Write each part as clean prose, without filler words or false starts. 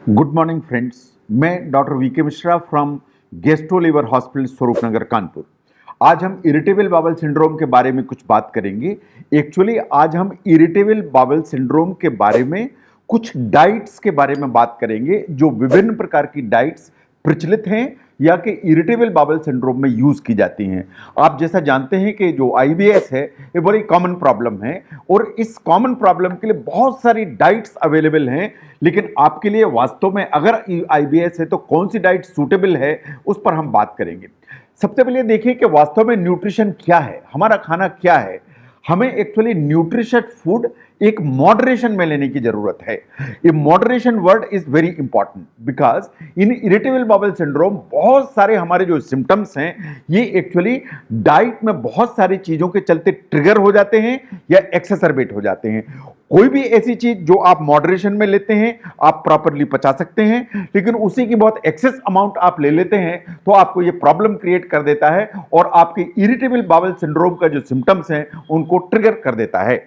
Good morning friends. मैं doctor VK Mishra from gastro liver hospital Swaroop Nagar Kanpur. आज हम इरिटेबल बावल सिंड्रोम के बारे में कुछ बात करेंगे। एक्चुअली आज हम इरिटेबल बावल सिंड्रोम के बारे में कुछ डाइट्स के बारे में बात करेंगे, जो विभिन्न प्रकार की डाइट्स प्रचलित हैं या कि इरिटेबल बावल सिंड्रोम में यूज की जाती हैं। आप जैसा जानते हैं कि जो आईबीएस है ये बड़ी कॉमन प्रॉब्लम है और इस कॉमन प्रॉब्लम के लिए बहुत सारी डाइट्स अवेलेबल हैं, लेकिन आपके लिए वास्तव में अगर आईबीएस है तो कौन सी डाइट सूटेबल है उस पर हम बात करेंगे। सबसे पहले देखिए कि वास्तव में न्यूट्रिशन क्या है, हमारा खाना क्या है। हमें एक्चुअली न्यूट्रिशियस फूड एक मॉडरेशन में लेने की जरूरत है। ये moderation word is very important because in irritable bowel syndrome बहुत सारे हमारे जो सिम्टम्स हैं ये एक्चुअली डाइट में बहुत सारी चीजों के चलते ट्रिगर हो जाते हैं या एक्सेसरबेट हो जाते हैं। कोई भी ऐसी चीज जो आप मॉडरेशन में लेते हैं आप प्रॉपरली पचा सकते हैं, लेकिन उसी की बहुत एक्सेस अमाउंट आप ले लेते हैं तो आपको ये प्रॉब्लम क्रिएट कर देता है और आपके इरिटेबल बावल सिंड्रोम का जो सिम्टम्स हैं उनको ट्रिगर कर देता है।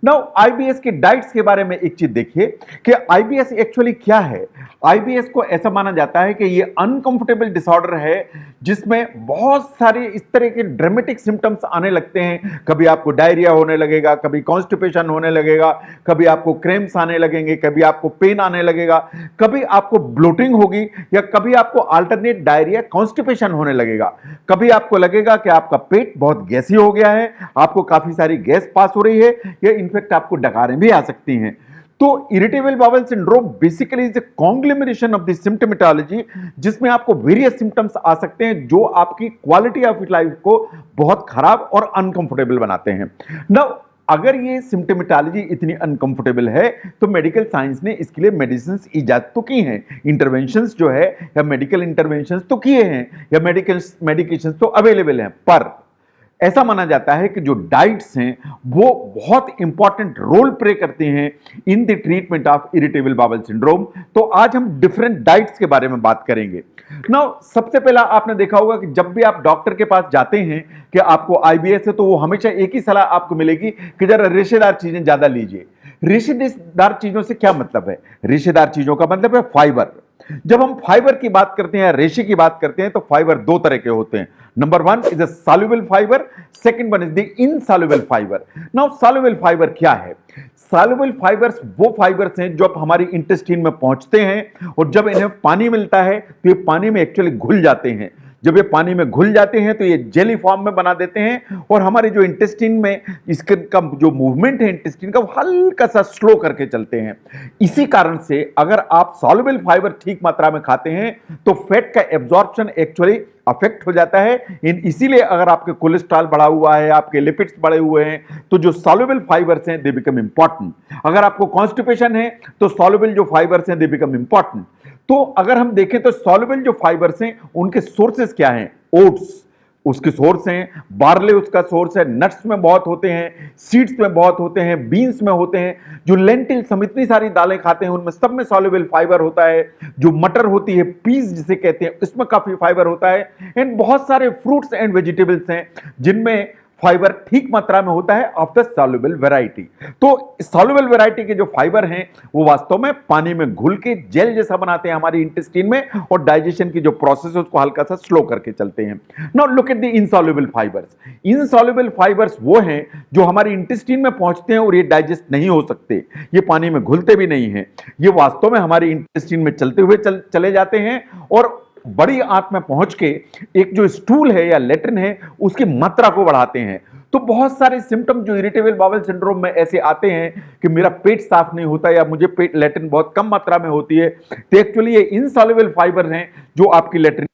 नाउ आईबीएस के डाइट्स के बारे में एक चीज देखिए कि आईबीएस एक्चुअली क्या है। आईबीएस को ऐसा माना जाता है कि ये अनकंफर्टेबल डिसऑर्डर है जिसमें बहुत सारे इस तरह के ड्रामेटिक सिम्टम्स आने लगते हैं। कभी आपको डायरिया होने लगेगा, कभी कॉन्स्टिपेशन होने लगेगा, कभी आपको क्रैम्प्स आने लगेंगे, कभी आपको पेन आने लगेगा, कभी आपको ब्लोटिंग होगी या कभी आपको अल्टरनेट डायरिया कॉन्स्टिपेशन होने लगेगा। कभी आपको लगेगा कि आपका पेट बहुत गैसी हो गया है, आपको काफी सारी गैस पास हो रही है या इनफैक्ट आपको डकारें भी आ सकती हैं। तो irritable bowel syndrome basically is a conglomeration of the symptomatology जिसमें आपको वेरियस सिम्टम्स आ सकते हैं जो आपकी क्वालिटी ऑफ लाइफ को बहुत खराब और अनकंफर्टेबल बनाते हैं। नाउ अगर ये सिम्टोमेटोलॉजी इतनी अनकंफर्टेबल है तो मेडिकल साइंस ने इसके लिए मेडिसिन इजाद तो की हैं, इंटरवेंशंस जो है या मेडिकल इंटरवेंशंस तो किए हैं या मेडिकल मेडिकेशंस तो अवेलेबल हैं, पर ऐसा माना जाता है कि जो डाइट्स हैं वो बहुत इंपॉर्टेंट रोल प्ले करते हैं in the treatment of irritable bowel syndrome. तो आज हम डिफरेंट डाइट्स के बारे में बात करेंगे। नाउ सबसे पहला आपने देखा होगा कि जब भी आप डॉक्टर के पास जाते हैं कि आपको आईबीएस है तो वो हमेशा एक ही सलाह आपको मिलेगी कि जरा रेशेदार चीजें ज्यादा लीजिए। रेशेदार चीजों से क्या मतलब है? रेशेदार चीजों का मतलब है फाइबर। जब हम फाइबर की बात करते हैं, रेशे की बात करते हैं, तो फाइबर दो तरह के होते हैं। Number one is a soluble fibre, second one is the insoluble fibre. Now soluble fibre क्या है? सॉल्युबल फाइबर्स वो फाइबर्स हैं जो हमारी इंटेस्टाइन में पहुंचते हैं और जब इन्हें पानी मिलता है तो ये पानी में एक्चुअली घुल जाते हैं। जब ये पानी में घुल जाते हैं तो ये जेली फॉर्म में बना देते हैं और हमारे जो इंटेस्टाइन में इसके का जो मूवमेंट है इंटेस्टाइन का वो हल्का सा स्लो करके चलते हैं। इसी कारण से अगर आप सॉल्युबल फाइबर ठीक मात्रा में खाते हैं तो फैट का एब्जॉर्प्शन एक्चुअली अफेक्ट हो जाता है। इसीलिए अगर आपके कोलेस्ट्रॉल बढ़ा हुआ है, आपके लिपिड्स बढ़े हुए हैं, तो जो सॉल्युबल फाइबर्स हैं दे बिकम इंपॉर्टेंट। अगर आपको कॉन्स्टिपेशन है तो सॉल्युबल जो फाइबर्स हैं दे बिकम इंपॉर्टेंट। तो अगर हम देखें तो सॉल्युबल जो फाइबर्स हैं उनके सोर्सेस क्या हैं? ओट्स उसके सोर्स हैं, बार्ले उसका सोर्स है, नट्स में बहुत होते हैं, सीड्स में बहुत होते हैं, बीन्स में होते हैं, जो लेंटिल हम इतनी सारी दालें खाते हैं उनमें सब में सॉल्युबल फाइबर होता है। जो मटर होती है, पीस जिसे कहते हैं, इसमें काफी फाइबर होता है। एंड बहुत सारे फ्रूट्स एंड वेजिटेबल्स हैं जिनमें फाइबर ठीक मात्रा में होता है ऑफ द सॉल्युबल वैरायटी। तो सॉल्युबल वैरायटी के जो फाइबर हैं वो वास्तव में पानी में घुल के जेल जैसा बनाते हैं हमारी इंटेस्टाइन में और डाइजेशन की जो प्रोसेस है उसको हल्का सा स्लो करके चलते हैं। Now look at the insoluble fibres. Insoluble fibres वो हैं जो हमारी इंटेस्टाइन में पहुंचते हैं और ये डाइजेस्ट नहीं हो सकते, ये पानी में घुलते भी नहीं हैं, ये वास्तव में हमारी इंटेस्टाइन में चलते हुए चले जाते हैं और बड़ी आंत में पहुंच के एक जो स्टूल है या लेट्रिन है उसकी मात्रा को बढ़ाते हैं। तो बहुत सारे सिम्टम जो इरिटेबल बावल सिंड्रोम में ऐसे आते हैं कि मेरा पेट साफ नहीं होता या मुझे पेट लेट्रिन बहुत कम मात्रा में होती है, तो एक्चुअली ये इनसॉल्युबल फाइबर हैं जो आपकी लेट्रिन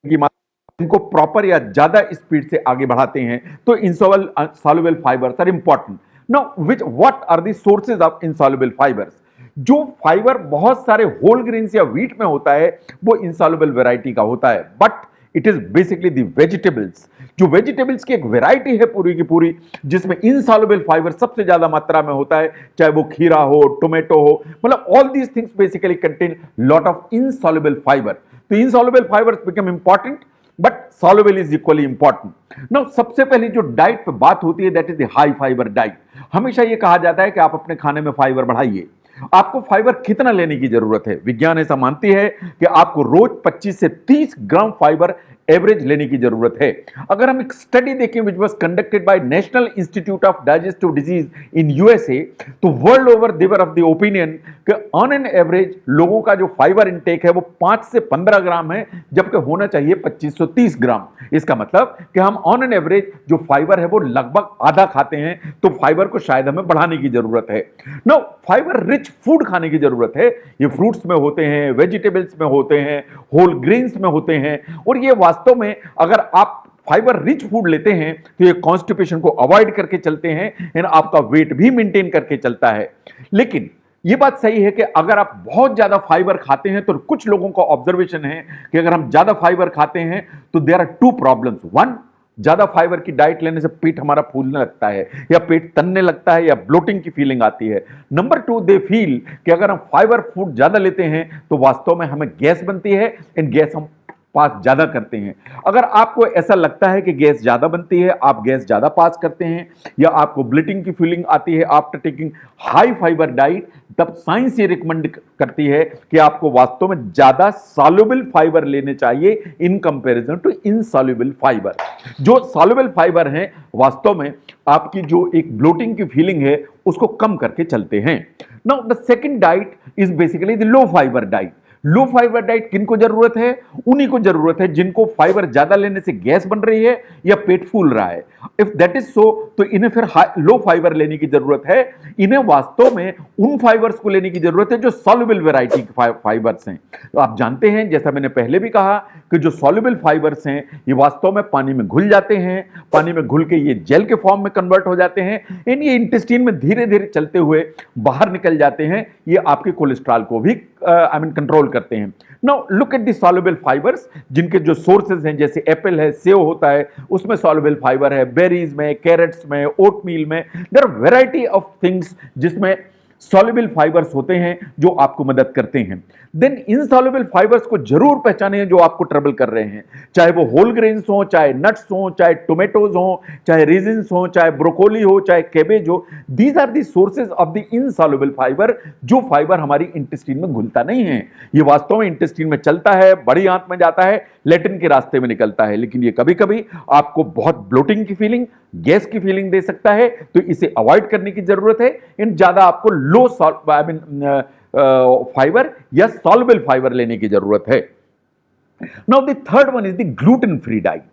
की मात्रा इनको प्रॉपर या ज्यादा स्पीड से आगे बढ़ाते हैं। तो insoluble fibres are important. Now what are the sources of insoluble fibres? जो फाइबर बहुत सारे होल ग्रेन्स या व्हीट में होता है वो इनसॉल्युबल वैरायटी का होता है, but it is basically the vegetables. जो वेजिटेबल्स की एक वैरायटी है पूरी की पूरी जिसमें इनसॉल्युबल फाइबर सबसे ज्यादा मात्रा में होता है, चाहे वो खीरा हो, टोमेटो हो, मतलब all these things basically contain lot of insoluble fibre. तो insoluble fibres become important but soluble is equally important. Now सबसे पहली जो डाइट पे बात होती है that is the high fibre diet. हमेशा ये कहा जाता है कि आप अपने खाने में फाइबर बढ़ाइए। आपको फाइबर कितना लेने की जरूरत है? विज्ञान ऐसा मानती है कि आपको रोज 25 से 30 ग्राम फाइबर एवरेज लेने की जरूरत है। अगर हम एक स्टडी देखें which was conducted by National Institute of Digestive Disease in USA, तो world over they were of the opinion कि ऑन एन एवरेज लोगों का जो फाइबर इनटेक है वो 5 से 15 ग्राम है, जबकि होना चाहिए 25 से 30 ग्राम। इसका मतलब कि हम ऑन एन एवरेज जो फाइबर है वो लगभग आधा खाते हैं, तो फाइबर को शायद हमें बढ़ाने की जरूरत है। नो, फाइबर रिच फूड खाने की जरूरत है। ये फ्रूट्स में होते हैं, वेजिटेबल्स में होते हैं, होल ग्रेन्स में होते हैं, और ये वास्तव में अगर आप फाइबर रिच फूड लेते हैं तो ये कॉन्स्टिपेशन को अवॉइड करके चलते हैं एंड आपका वेट भी मेंटेन करके चलता है। लेकिन ये बात सही है कि अगर आप बहुत ज्यादा फाइबर खाते हैं तो कुछ लोगों का ऑब्जर्वेशन है कि अगर हम ज्यादा फाइबर खाते हैं तो there are two problems. One, ज्यादा फाइबर की डाइट लेने से पेट हमारा फूलने लगता है या पेट तनने लगता है या ब्लोटिंग की फीलिंग आती है। नंबर टू, दे फील कि अगर हम फाइबर फूड ज्यादा लेते हैं तो वास्तव में हमें गैस बनती है एंड गैस हम पास ज्यादा करते हैं। अगर आपको ऐसा लगता है कि गैस ज्यादा बनती है, आप गैस ज्यादा पास करते हैं, या आपको ब्लिटिंग की फीलिंग आती है after taking high fibre diet, तब साइंस ये रिकमेंड करती है कि आपको वास्तव में ज्यादा सॉल्युबल फाइबर लेने चाहिए in comparison to insoluble fibre. जो सॉल्युबल फाइबर हैं वास्तव में आपकी जो एक ब्लोटिंग की फीलिंग है उसको कम करके चलते हैं। Now the second diet is basically the low fibre diet. Low fibre diet किनको जरूरत है? उन्हीं को जरूरत है जिनको फाइबर ज्यादा लेने से गैस बन रही है या पेट फूल रहा है। इफ दैट इज सो, तो इन्हें फिर लो फाइबर लेने की जरूरत है। इन्हें वास्तव में उन फाइबर्स को लेने की जरूरत है जो सॉल्युबल वैरायटी के फाइबर्स हैं। तो आप जानते हैं, जैसा मैंने पहले भी कहा, कि जो सॉल्युबल फाइबर्स हैं ये वास्तव में पानी में घुल जाते हैं, पानी में घुल के ये जेल के फॉर्म में कन्वर्ट हो जाते हैं, इन ये इंटेस्टाइन में धीरे धीरे चलते हुए बाहर निकल जाते हैं। ये आपके कोलेस्ट्रॉल को भी कंट्रोल करते हैं। Now look at the soluble fibres, जिनके जो सोर्सेज हैं, जैसे एप्पल है, सेव होता है, उसमें सॉल्युबल फाइबर है, बेरीज में, कैरेट्स में, ओटमील में, there are variety of things जिसमें सॉल्युबल फाइबर्स होते हैं जो आपको मदद करते हैं। देन इनसॉल्युबल फाइबर्स को जरूर पहचानें जो आपको ट्रबल कर रहे हैं, चाहे वो होल ग्रेन्स हो, चाहे नट्स हो, चाहे टोमेटोज हो, चाहे रेजिन्स हो, चाहे ब्रोकोली हो, चाहे कैबेज हो। These are the sources of the insoluble fibre, जो फाइबर हमारी इंटेस्टाइन में घुलता नहीं है। ये वास्तव में इंटेस्टाइन में चलता है, बड़ी आंत में जाता है, लेटिन के रास्ते में निकलता है, लेकिन ये कभी कभी आपको बहुत ब्लोटिंग की फीलिंग, गैस की फीलिंग दे सकता है, तो इसे अवॉइड करने की जरूरत है। इन ज्यादा आपको लो फाइबर या सॉल्युबल फाइबर लेने की जरूरत है। Now the third one is the gluten free diet.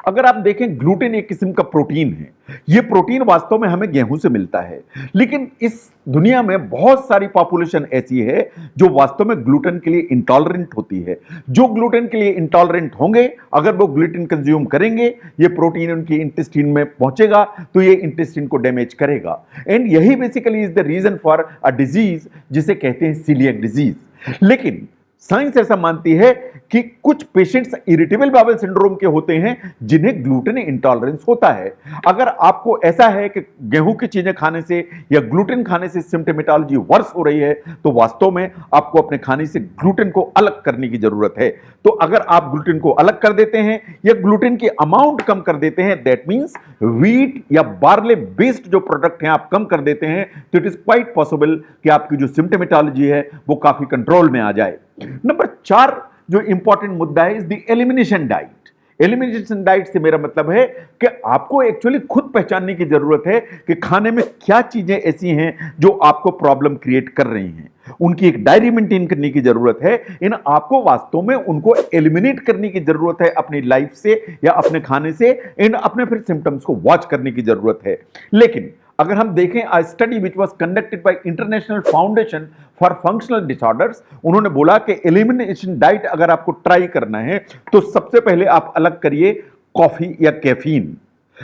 अगर आप देखें, ग्लूटेन एक किस्म का प्रोटीन है। यह प्रोटीन वास्तव में हमें गेहूं से मिलता है, लेकिन इस दुनिया में बहुत सारी पॉपुलेशन ऐसी है जो वास्तव में ग्लूटेन के लिए इंटॉलरेंट होती है। जो ग्लूटेन के लिए इंटॉलरेंट होंगे, अगर वो ग्लूटेन कंज्यूम करेंगे, ये प्रोटीन उनकी इंटेस्टाइन में पहुंचेगा तो ये इंटेस्टाइन को डैमेज करेगा। एंड यही basically is the reason for a disease जिसे कहते हैं सीलिएक डिजीज। लेकिन साइंस ऐसा मानती है कि कुछ पेशेंट्स इरिटेबल बाउल सिंड्रोम के होते हैं जिन्हें ग्लूटेन इंटॉलरेंस होता है। अगर आपको ऐसा है कि गेहूं की चीजें खाने से या ग्लूटेन खाने से सिम्टोमेटोलॉजी वर्स हो रही है, तो वास्तव में आपको अपने खाने से ग्लूटेन को अलग करने की जरूरत है। तो अगर आप ग्लूटेन को अलग कर देते हैं या ग्लूटेन की अमाउंट कम कर देते हैं, दैट मीन्स व्हीट या बार्ले बेस्ड जो प्रोडक्ट हैं आप कम कर देते हैं, तो इट इज क्वाइट पॉसिबल कि आपकी जो सिम्टोमेटोलॉजी है वो काफी कंट्रोल में आ जाए। नंबर 4 जो इंपॉर्टेंट मुद्दा है is the elimination diet. Elimination diet से मेरा मतलब है कि आपको एक्चुअली खुद पहचानने की जरूरत है कि खाने में क्या चीजें ऐसी हैं जो आपको प्रॉब्लम क्रिएट कर रही हैं। उनकी एक डायरी मेंटेन करने की जरूरत है। इन आपको वास्तव में उनको एलिमिनेट करने की जरूरत है अपनी लाइफ से या अपने खाने से, इन अपने फिर सिम्टम्स को वॉच करने की जरूरत है। लेकिन अगर हम देखें, अ study which was conducted bye international foundation for functional disorders, उन्होंने बोला कि एलिमिनेशन डाइट अगर आपको ट्राई करना है तो सबसे पहले आप अलग करिए कॉफी या कैफीन।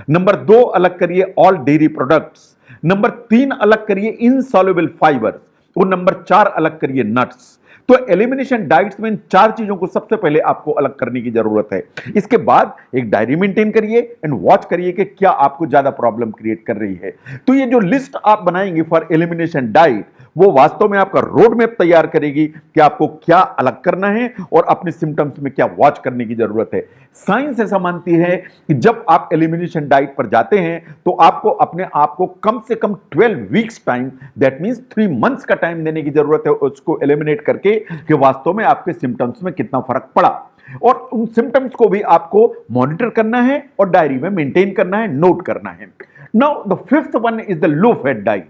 नंबर 2 अलग करिए ऑल डेयरी प्रोडक्ट्स। नंबर 3 अलग करिए इनसॉल्युबल फाइबर। और नंबर 4 अलग करिए नट्स। तो एलिमिनेशन डाइट्स में इन 4 चीजों को सबसे पहले आपको अलग करने की जरूरत है। इसके बाद एक डायरी मेंटेन करिए एंड वॉच करिए कि क्या आपको ज्यादा प्रॉब्लम क्रिएट कर रही है। तो ये जो लिस्ट आप बनाएंगे फॉर एलिमिनेशन डाइट, वो वास्तव में आपका रोड मैप तैयार करेगी कि आपको क्या अलग करना है और अपने सिम्टम्स में क्या वॉच करने की जरूरत है। साइंस ऐसा मानती है कि जब आप एलिमिनेशन डाइट पर जाते हैं तो आपको अपने आप को कम से कम 12 weeks time, that means 3 months का टाइम देने की जरूरत है उसको एलिमिनेट करके कि वास्तव में आपके सिम्टम्स में कितना फर्क पड़ा। और उन सिम्टम्स को भी आपको मॉनिटर करना है और डायरी में मेंटेन करना है, नोट करना है। Now the fifth one is the low fat diet.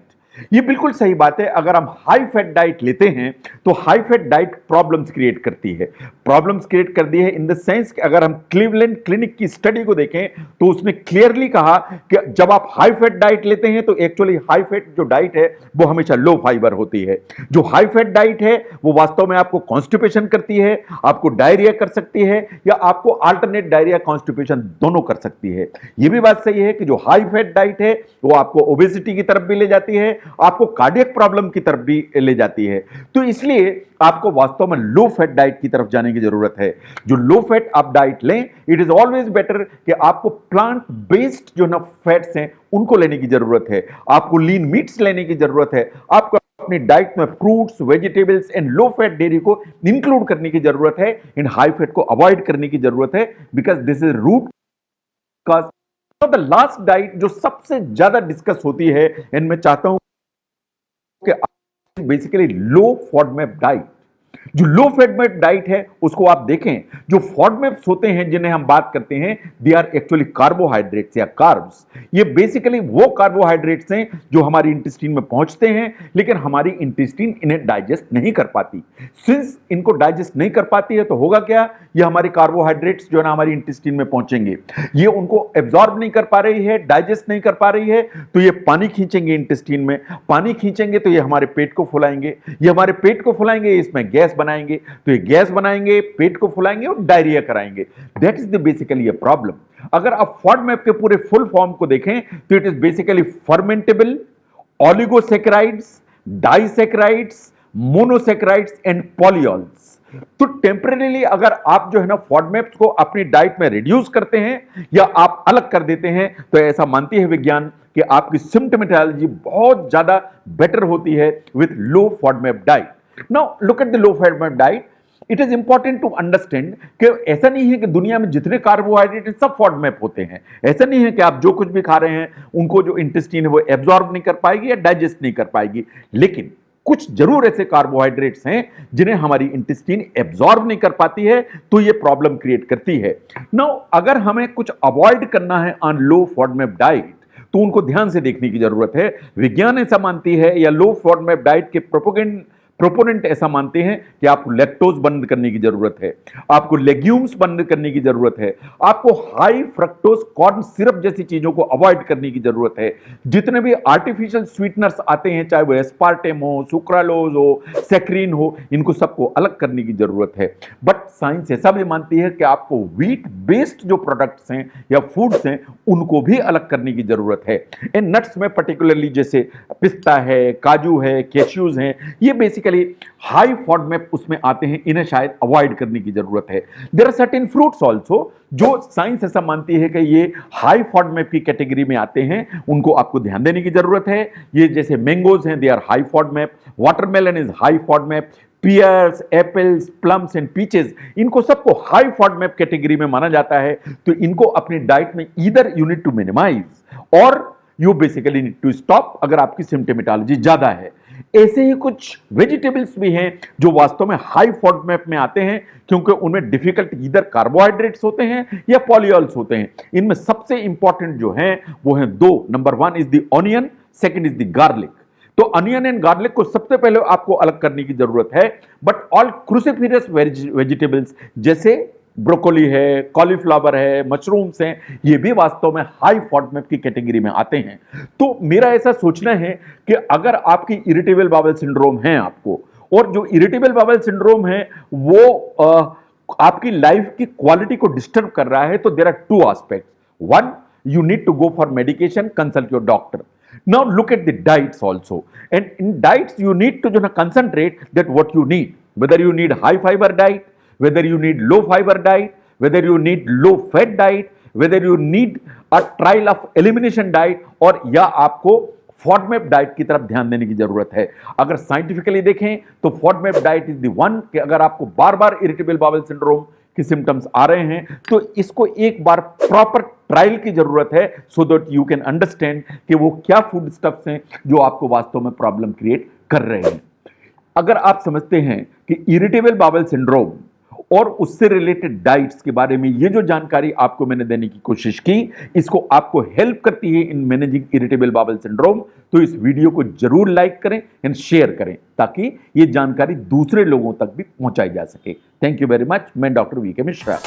ये बिल्कुल सही बात है, अगर हम हाई फैट डाइट लेते हैं तो high fat diet problems create करती है। प्रॉब्लम्स क्रिएट कर दी है इन द सेंस कि अगर हम क्लीवलैंड क्लिनिक की स्टडी को देखें तो उसने क्लियरली कहा कि जब आप हाई फैट डाइट लेते हैं तो एक्चुअली हाई फैट जो डाइट है वो हमेशा लो फाइबर होती है। जो हाई फैट डाइट है वो वास्तव में आपको कॉन्स्टिपेशन करती है, आपको डायरिया कर सकती है या आपको अल्टरनेट डायरिया कॉन्स्टिपेशन दोनों कर सकती है। यह भी बात सही है कि जो हाई फैट डाइट है वो आपको ओबेसिटी की तरफ भी ले जाती है, आपको कार्डियक प्रॉब्लम की तरफ भी ले जाती है। तो इसलिए आपको वास्तव में लो फैट डाइट की तरफ जाने की जरूरत है। जो लो फैट आप डाइट लें, इट इज ऑलवेज बेटर कि आपको प्लांट बेस्ड जो ना फैट्स हैं उनको लेने की जरूरत है, आपको लीन मीट्स लेने की जरूरत है, आपको अपनी डाइट में fruits, vegetables and low fat dairy को इंक्लूड करने की जरूरत है, इन हाई फैट को अवॉइड करने की जरूरत है, because this is root cause. The last diet जो सबसे ज्यादा डिस्कस होती है एंड मैं चाहता हूं कि बेसिकली लो फॉडमैप डाइट। जो लो फॉडमैप डाइट है उसको आप देखें, जो फॉडमैप्स होते हैं जिन्हें हम बात करते हैं, दे आर एक्चुअली कार्बोहाइड्रेट्स या कार्ब्स। ये बेसिकली वो कार्बोहाइड्रेट्स हैं जो हमारी इंटेस्टाइन में पहुंचते हैं लेकिन हमारी इंटेस्टाइन इन्हें डाइजेस्ट नहीं कर पाती। सिंस इनको डाइजेस्ट नहीं कर पाती है तो होगा क्या, ये हमारे कार्बोहाइड्रेट्स जो है ना हमारी इंटेस्टाइन में पहुंचेंगे, ये उनको एब्जॉर्ब नहीं कर पा रही है, डाइजेस्ट नहीं कर पा रही है, तो ये पानी खींचेंगे इंटेस्टाइन में, पानी खींचेंगे तो ये हमारे पेट को फुलाएंगे, ये हमारे पेट को फुलाएंगे, इसमें गैस बनाएंगे, तो ये गैस बनाएंगे, पेट को फुलाएंगे और डायरिया कराएंगे। That is the basically a problem. अगर आप फॉडमैप के पूरे फुल फॉर्म को देखें तो it is basically fermentable oligosaccharides, disaccharides, monosaccharides and polyols. तो टेम्परेरीली अगर आप जो है ना फॉडमैप्स को अपनी डाइट में रिड्यूस करते हैं या आप अलग कर देते हैं तो ऐसा मानती है विज्ञान कि आपकी सिम्टोमेटोलॉजी बहुत ज्यादा बेटर होती है with low FODMAP diet. Now look at the low FODMAP diet. It is important to understand कि ऐसा नहीं है कि दुनिया में जितने कार्बोहाइड्रेट सब फॉडमैप होते हैं। ऐसा नहीं है कि आप जो कुछ भी खा रहे हैं उनको जो इंटेस्टाइन है वो एब्जॉर्ब नहीं कर पाएगी या डाइजेस्ट नहीं कर पाएगी, लेकिन कुछ जरूर ऐसे कार्बोहाइड्रेट्स हैं जिन्हें हमारी इंटेस्टाइन एब्जॉर्ब नहीं कर पाती है, तो ये प्रॉब्लम क्रिएट करती है। नाउ अगर हमें कुछ अवॉइड करना है ऑन लो फॉडमैप डाइट तो उनको ध्यान से देखने की जरूरत है। विज्ञान ऐसा मानती है या लो फॉडमैप डाइट के प्रोपोनेंट ऐसा मानते हैं कि आपको लैक्टोज बंद करने की जरूरत है, आपको लेग्यूम्स बंद करने की जरूरत है, आपको हाई फ्रक्टोज कॉर्न सिरप जैसी चीजों को अवॉइड करने की जरूरत है। जितने भी आर्टिफिशियल स्वीटनर्स आते हैं, चाहे वो एस्पार्टेम हो, सुक्रालोज हो, सैक्रीन हो, इनको सबको अलग करने की जरूरत है। बट साइंस ऐसा भी मानती है कि आपको व्हीट बेस्ड जो प्रोडक्ट्स हैं या फूड्स हैं उनको भी अलग करने की जरूरत है। इन नट्स में पर्टिकुलरली जैसे पिस्ता है, काजू है, कैश्यूज हैं, ये बेसिकली हाई फॉडमैप उसमें आते हैं, इन्हें शायद अवॉइड करने की जरूरत है। There are certain fruits also जो साइंस ऐसा मानती है कि ये हाई फॉडमैप की कैटेगरी में आते हैं, उनको आपको ध्यान देने की जरूरत है। ये जैसे मैंगोज हैं, they are high FODMAP, watermelon is high FODMAP, pears, apples, plums and peaches, इनको सबको हाई फॉडमैप कैटेगरी में माना जाता है। तो इनको अपनी डाइट में either you need to minimise और you basically need to stop अगर आपकी सिम्टोमेटोलॉजी ज्यादा है। ऐसे ही कुछ वेजिटेबल्स भी हैं जो वास्तव में हाई फॉडमैप में आते हैं क्योंकि उनमें डिफिकल्ट ईदर कार्बोहाइड्रेट्स होते हैं या पॉलीऑल्स होते हैं। इनमें सबसे इंपॉर्टेंट जो हैं वो हैं दो। Number 1 is the onion, second is the garlic. तो अनियन एंड गार्लिक को सबसे पहले आपको अलग करने की जरूरत है। बट ऑल क्रूसिफेरस वेजिटेबल्स जैसे ब्रोकोली है, कॉलीफ्लावर है, मशरूम्स हैं, ये भी वास्तव में हाई फॉडमैप की कैटेगरी में आते हैं। तो मेरा ऐसा सोचना है कि अगर आपकी इरिटेबल बाउल सिंड्रोम है आपको, और जो इरिटेबल बाउल सिंड्रोम है वो आपकी लाइफ की क्वालिटी को डिस्टर्ब कर रहा है, तो there are 2 aspects. 1, you need to go for medication, consult your doctor. Now look at the diets also, and in diets you need to concentrate that what you need, whether you need high fiber diet, whether you need low fiber diet, whether you need low fat diet, whether you need a trial of elimination diet, और या आपको FODMAP diet की तरफ ध्यान देने की जरूरत है। अगर साइंटिफिकली देखें तो FODMAP diet is the one कि अगर आपको बार बार इरिटेबल बाउल सिंड्रोम के सिम्टम्स आ रहे हैं तो इसको एक बार प्रॉपर ट्रायल की जरूरत है, so that you can understand कि वो क्या फूड स्टफ्स हैं जो आपको वास्तव में प्रॉब्लम क्रिएट कर रहे हैं। अगर आप समझते हैं कि इरिटेबल बाउल सिंड्रोम और उससे रिलेटेड डाइट्स के बारे में ये जो जानकारी आपको मैंने देने की कोशिश की, इसको आपको हेल्प करती है in managing irritable bowel syndrome, तो इस वीडियो को जरूर लाइक करें एंड शेयर करें ताकि ये जानकारी दूसरे लोगों तक भी पहुंचाई जा सके। Thank you very much. मैं डॉक्टर वीके मिश्रा।